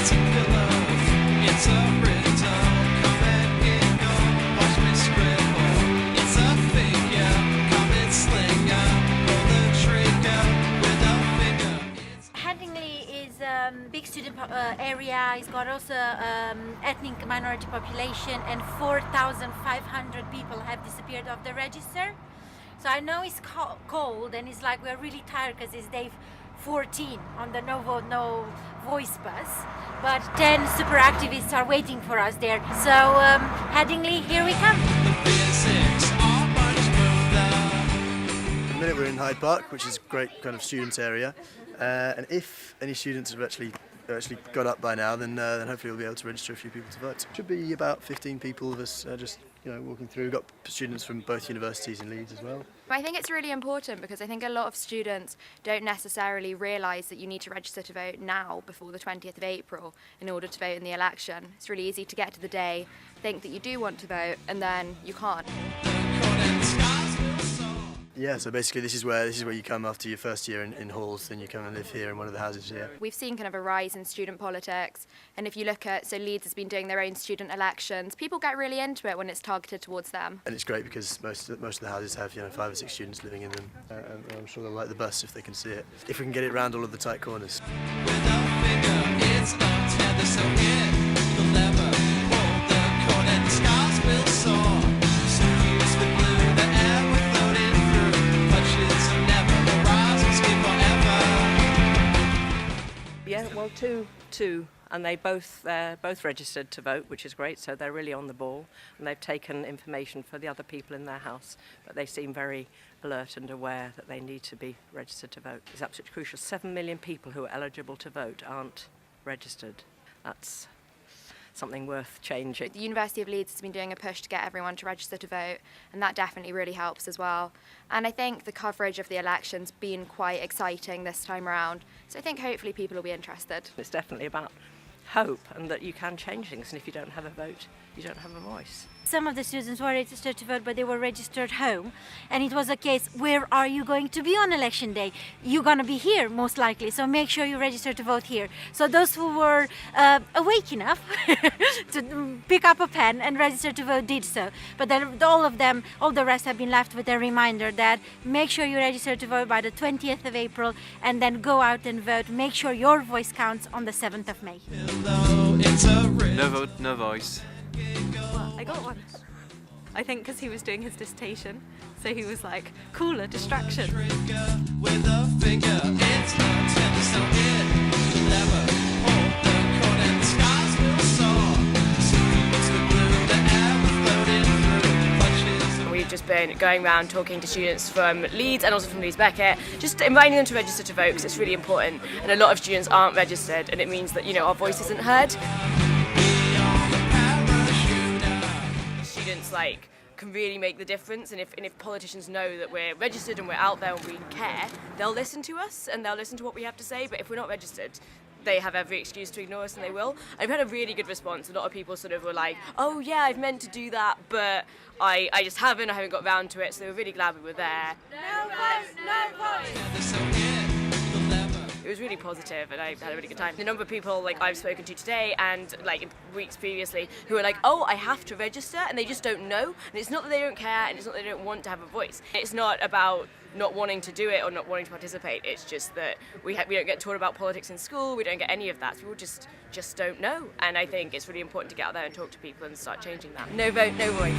It's a pillow, it's a ridder. Come and giggle, watch me scribble. It's a figure, come and slinger. Pull the trigger with a finger. Headingley is a big student area. It's got also ethnic minority population, and 4,500 people have disappeared off the register. So I know it's cold, and it's like we're really tired because it's day 14 on the No Vote No Voice bus, but 10 super activists are waiting for us there. So Headingley, here we come. The physics are much smoother. At the minute we're in Hyde Park, which is a great kind of student area, and if any students have actually got up by now, then hopefully we'll be able to register a few people to vote. Should be about 15 people of us just walking through. We've got students from both universities in Leeds as well. I think it's really important because I think a lot of students don't necessarily realise that you need to register to vote now before the 20th of April in order to vote in the election. It's really easy to get to the day, think that you do want to vote, and then you can't. Yeah, so basically this is where you come after your first year in halls, then you come and live here in one of the houses here. We've seen kind of a rise in student politics, and if you look at, so Leeds has been doing their own student elections, people get really into it when it's targeted towards them. And it's great because most of the houses have 5 or 6 students living in them, and I'm sure they'll like the bus if they can see it. If we can get it round all of the tight corners. With a finger, it's not tether, so hit the lever, pull the cord, and the scars will soar. Suffused with blue, the air we're floating through. Clutches are never, the rise will skip forever. Yeah, well, two, and they both registered to vote, which is great. So they're really on the ball, and they've taken information for the other people in their house. But they seem very alert and aware that they need to be registered to vote. It's absolutely crucial. 7 million people who are eligible to vote aren't registered. That's something worth changing. The University of Leeds has been doing a push to get everyone to register to vote, and that definitely really helps as well. And I think the coverage of the election's been quite exciting this time around, so I think hopefully people will be interested. It's definitely about hope and that you can change things, and if you don't have a vote, you don't have a voice. Some of the students were registered to vote, but they were registered home, and it was a case, where are you going to be on election day? You're going to be here most likely, so make sure you register to vote here. So those who were awake enough to pick up a pen and register to vote did so, but then all the rest have been left with a reminder that make sure you register to vote by the 20th of April, and then go out and vote. Make sure your voice counts on the 7th of May. No vote, no voice. I got one. I think because he was doing his dissertation, so he was like, cooler distraction. With a finger, it's not tether, so hit the lever, pull the cord, and the scars will soar. Suffused with blue, the air we're floating through. Clutches. We've just been going around talking to students from Leeds and also from Leeds Beckett, just inviting them to register to vote because it's really important, and a lot of students aren't registered, and it means that our voice isn't heard. Students can really make the difference, and if politicians know that we're registered and we're out there and we care, they'll listen to us and they'll listen to what we have to say. But if we're not registered, they have every excuse to ignore us, and they will. I've had a really good response. A lot of people sort of were like, oh yeah, I've meant to do that, but I just I haven't got round to it, so they were really glad we were there. No vote, no vote! It was really positive, and I had a really good time. The number of people I've spoken to today and in weeks previously who are like, oh, I have to register, and they just don't know. And it's not that they don't care, and it's not that they don't want to have a voice. It's not about not wanting to do it or not wanting to participate. It's just that we don't get taught about politics in school. We don't get any of that. People just don't know. And I think it's really important to get out there and talk to people and start changing that. No vote, no voice.